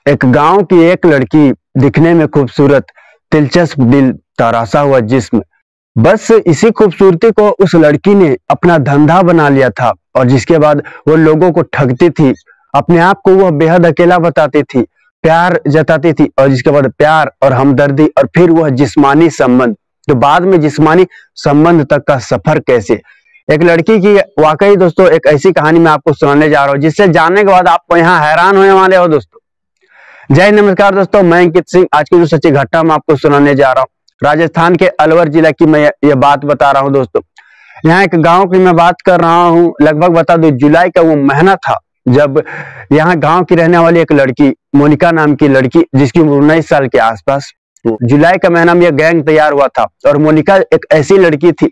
एक गांव की एक लड़की, दिखने में खूबसूरत, दिलचस्प, दिल तराशा हुआ जिस्म। बस इसी खूबसूरती को उस लड़की ने अपना धंधा बना लिया था और जिसके बाद वो लोगों को ठगती थी, अपने आप को वह बेहद अकेला बताती थी, प्यार जताती थी और जिसके बाद प्यार और हमदर्दी और फिर वह जिस्मानी संबंध, तो बाद में जिस्मानी संबंध तक का सफर कैसे। एक लड़की की वाकई दोस्तों एक ऐसी कहानी मैं आपको सुनाने जा रहा हूँ जिससे जानने के बाद आप यहाँ हैरान होने वाले हो दोस्तों। जय नमस्कार दोस्तों, मैं अंकित सिंह। आज की जो सच्ची घटना मैं आपको सुनाने जा रहा हूँ राजस्थान के अलवर जिला की मैं ये बात बता रहा हूँ दोस्तों। यहाँ एक गांव की मैं बात कर रहा हूँ। लगभग बता दो जुलाई का वो महीना था जब यहाँ गांव की रहने वाली एक लड़की, मोनिका नाम की लड़की, जिसकी उम्र 19 साल के आसपास, जुलाई का महीना में यह गैंग तैयार हुआ था। और मोनिका एक ऐसी लड़की थी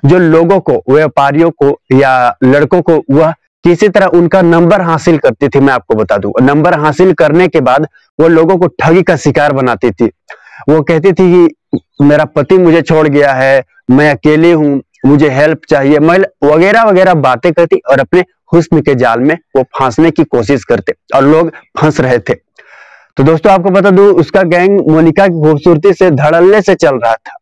जो लोगों को, व्यापारियों को या लड़कों को वह किसी तरह उनका नंबर हासिल करती थी। मैं आपको बता दूं, नंबर हासिल करने के बाद वो लोगों को ठगी का शिकार बनाती थी। वो कहती थी कि मेरा पति मुझे छोड़ गया है, मैं अकेली हूँ, मुझे हेल्प चाहिए, मैं वगैरह वगैरह बातें करती और अपने हुस्न के जाल में वो फांसने की कोशिश करते और लोग फंस रहे थे। तो दोस्तों आपको बता दूं, उसका गैंग मोनिका की खूबसूरती से धड़ल्ले से चल रहा था।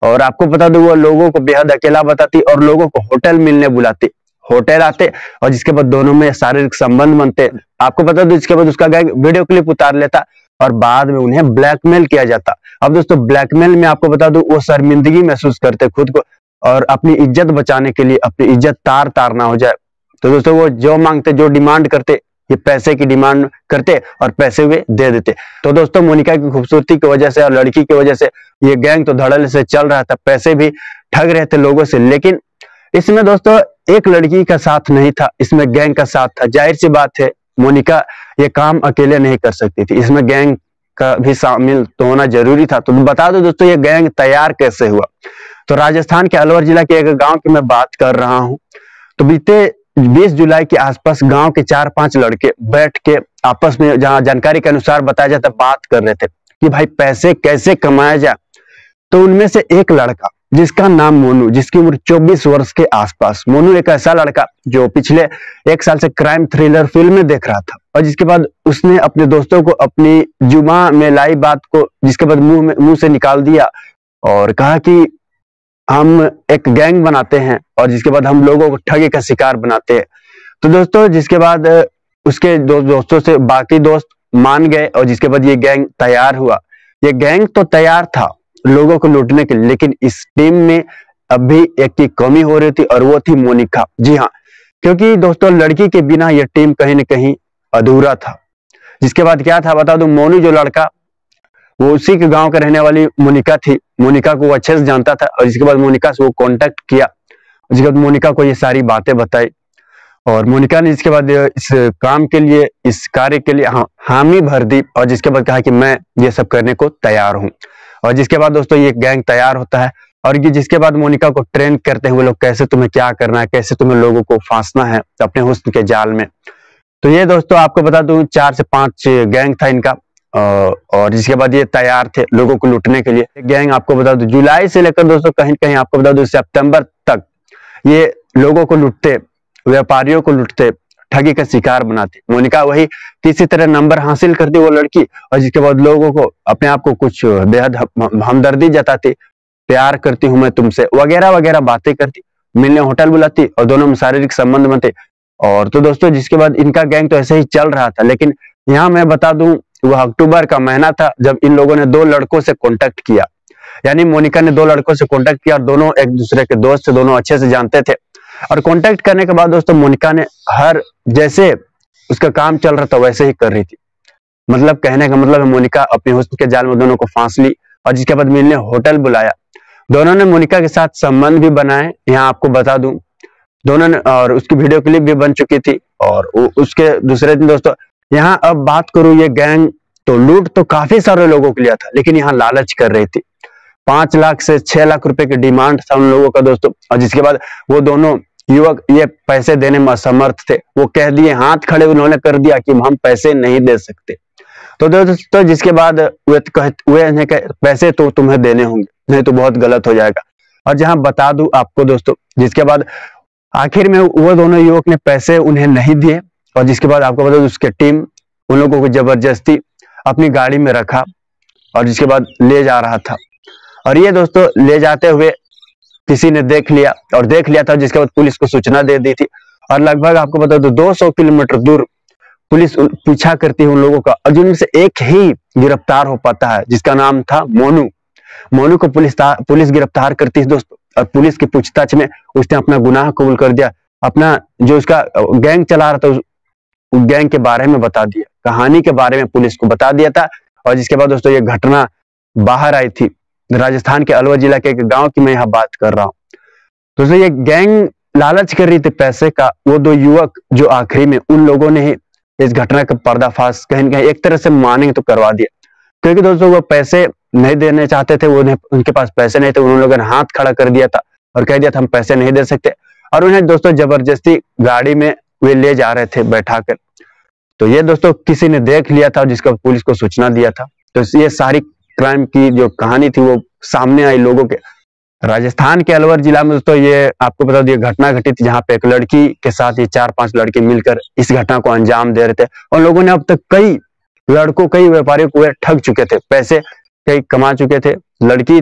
और आपको बता दूं, वो लोगों को बेहद अकेला बताती और लोगों को होटल मिलने बुलाती। होटल आते और जिसके बाद दोनों में शारीरिक संबंध बनते। आपको बता दूं, इसके बाद उसका गैंग वीडियो क्लिप उतार लेता और बाद में उन्हें ब्लैकमेल किया जाता। अब दोस्तों ब्लैकमेल में आपको बता दूं, वो शर्मिंदगी महसूस करते खुद को, और अपनी इज्जत बचाने के लिए, अपनी इज्जत तार तार ना हो जाए, तो दोस्तों वो जो मांगते, जो डिमांड करते, ये पैसे की डिमांड करते और पैसे वे दे देते। तो दोस्तों मोनिका की खूबसूरती की वजह से और लड़की की वजह से ये गैंग तो धड़ल्ले से चल रहा था, पैसे भी ठग रहे थे लोगों से। लेकिन इसमें दोस्तों एक लड़की का साथ नहीं था, इसमें गैंग का साथ था। जाहिर सी बात है, मोनिका ये काम अकेले नहीं कर सकती थी, इसमें गैंग का भी शामिल तो होना जरूरी था। तो बता दो दोस्तों, ये गैंग तैयार कैसे हुआ। तो राजस्थान के अलवर जिला के एक गांव की मैं बात कर रहा हूं। तो बीते 20 जुलाई के आसपास गांव के 4-5 लड़के बैठ के आपस में, जहां जानकारी के अनुसार बताया जाता, बात कर रहे थे कि भाई पैसे कैसे कमाया जाए। तो उनमें से एक लड़का जिसका नाम मोनू, जिसकी उम्र 24 वर्ष के आसपास, मोनू एक ऐसा लड़का जो पिछले 1 साल से क्राइम थ्रिलर फिल्में देख रहा था और जिसके बाद उसने अपने दोस्तों को अपनी जुबान में लाई बात को जिसके बाद मुंह से निकाल दिया और कहा कि हम एक गैंग बनाते हैं और जिसके बाद हम लोगों को ठगी का शिकार बनाते हैं। तो दोस्तों जिसके बाद उसके दोस्तों से बाकी दोस्त मान गए और जिसके बाद ये गैंग तैयार हुआ। ये गैंग तो तैयार था लोगों को लूटने के लिए, लेकिन इस टीम में अभी एक की कमी हो रही थी और वो थी मोनिका। जी हाँ, क्योंकि दोस्तों लड़की के बिना यह टीम कहीं ना कहीं अधूरा था। जिसके बाद क्या था बता दूं, मोनू जो लड़का, वो उसी के गांव के रहने वाली मोनिका थी। मोनिका को वो अच्छे से जानता था और जिसके बाद मोनिका से वो कांटेक्ट किया, जिसके बाद मोनिका को ये सारी बातें बताई और मोनिका ने इसके बाद इस काम के लिए, इस कार्य के लिए हामी भर दी और जिसके बाद कहा कि मैं ये सब करने को तैयार हूं। और जिसके बाद दोस्तों ये गैंग तैयार होता है और ये जिसके बाद मोनिका को ट्रेन करते हैं वो लोग, कैसे तुम्हें क्या करना है, कैसे तुम्हें लोगों को फांसना है अपने हुस्न के जाल में। तो ये दोस्तों आपको बता दूं 4 से 5 गैंग था इनका और जिसके बाद ये तैयार थे लोगों को लूटने के लिए। गैंग आपको बता दूं जुलाई से लेकर दोस्तों कहीं कहीं आपको बता दूं सितंबर तक ये लोगों को लूटते, व्यापारियों को लूटते, ठगी का शिकार बनाती। मोनिका वही किसी तरह नंबर हासिल करती वो लड़की और जिसके बाद लोगों को, अपने आप को कुछ बेहद हमदर्दी जताती, प्यार करती हूं मैं तुमसे, वगैरह वगैरह बातें करती, मिलने होटल बुलाती और दोनों में शारीरिक संबंध बनते। और तो दोस्तों जिसके बाद इनका गैंग तो ऐसे ही चल रहा था। लेकिन यहाँ मैं बता दूं, वह अक्टूबर का महीना था जब इन लोगों ने 2 लड़कों से कांटेक्ट किया। यानी मोनिका ने 2 लड़कों से कांटेक्ट किया और दोनों एक दूसरे के दोस्त से, दोनों अच्छे से जानते थे। और कांटेक्ट करने के बाद दोस्तों मोनिका ने हर जैसे उसका काम चल रहा था वैसे ही कर रही थी। मतलब कहने का मतलब है मोनिका अपने हुस्न के जाल में दोनों को फांस ली और जिसके बाद मिलने होटल बुलाया। दोनों ने मोनिका के साथ संबंध भी बनाए, यहाँ आपको बता दूं दोनों ने, और उसकी वीडियो क्लिप भी बन चुकी थी। और उसके दूसरे दिन दोस्तों यहाँ अब बात करूं, ये गैंग तो लूट तो काफी सारे लोगों के लिए था, लेकिन यहाँ लालच कर रही थी। 5 लाख से 6 लाख रुपए की डिमांड था उन लोगों का दोस्तों। और जिसके बाद वो दोनों युवक ये पैसे देने में असमर्थ थे, वो कह दिए, हाथ खड़े उन्होंने कर दिया कि हम पैसे नहीं दे सकते। तो दोस्तों जिसके बाद वे पैसे तो तुम्हें देने होंगे, नहीं तो बहुत गलत हो जाएगा। और जहां बता दूं आपको दोस्तों, जिसके बाद आखिर में वो दोनों युवक ने पैसे उन्हें नहीं दिए और जिसके बाद आपको बता दूं उसकी टीम उन लोगों को जबरदस्ती अपनी गाड़ी में रखा और जिसके बाद ले जा रहा था। और ये दोस्तों ले जाते हुए किसी ने देख लिया था, जिसके बाद पुलिस को सूचना दे दी थी। और लगभग आपको बता दो 200 किलोमीटर दूर पुलिस पीछा करती है उन लोगों का, और जिनमें से एक ही गिरफ्तार हो पाता है, जिसका नाम था मोनू। मोनू को पुलिस गिरफ्तार करती है दोस्तों, और पुलिस की पूछताछ में उसने अपना गुनाह कबूल कर दिया। अपना जो उसका गैंग चला रहा था उस गैंग के बारे में बता दिया, कहानी के बारे में पुलिस को बता दिया था। और जिसके बाद दोस्तों ये घटना बाहर आई थी, राजस्थान के अलवर जिला के एक गांव की मैं यहाँ बात कर रहा हूँ। दोस्तों ये गैंग लालच कर रही थी पैसे का। वो दो युवक जो आखिरी में उन लोगों ने ही इस घटना का पर्दाफाश कहीं न कहीं एक तरह से मानेंगे तो करवा दिया, क्योंकि दोस्तों वो पैसे नहीं देने चाहते थे, उनके पास पैसे नहीं थे। उन लोगों ने हाथ खड़ा कर दिया था और कह दिया था हम पैसे नहीं दे सकते, और उन्हें दोस्तों जबरदस्ती गाड़ी में वे ले जा रहे थे बैठा कर। तो ये दोस्तों किसी ने देख लिया था, जिसका पुलिस को सूचना दिया था। तो ये सारी क्राइम की जो कहानी थी वो सामने आई लोगों के। राजस्थान के अलवर जिला में दोस्तों ये आपको बता दिए घटना घटी थी, जहां पे एक लड़की के साथ ये 4-5 लड़के मिलकर इस घटना को अंजाम दे रहे थे। और लोगों ने अब तक कई व्यापारियों को ठग चुके थे, पैसे कई कमा चुके थे। लड़की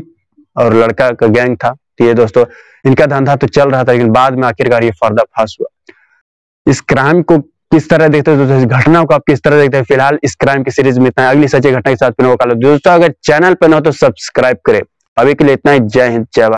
और लड़का का गैंग था। तो ये दोस्तों इनका धंधा तो चल रहा था, लेकिन बाद में आखिरकार ये पर्दाफाश हुआ। इस क्राइम को किस तरह देखते हैं दोस्तों, इस घटना को आप किस तरह देखते हैं? फिलहाल इस क्राइम की सीरीज में इतना है। अगली सच्ची घटना के साथ फिर दोस्तों अगर चैनल पर न हो तो सब्सक्राइब करें। अभी के लिए इतना ही। जय हिंद, जय भारत।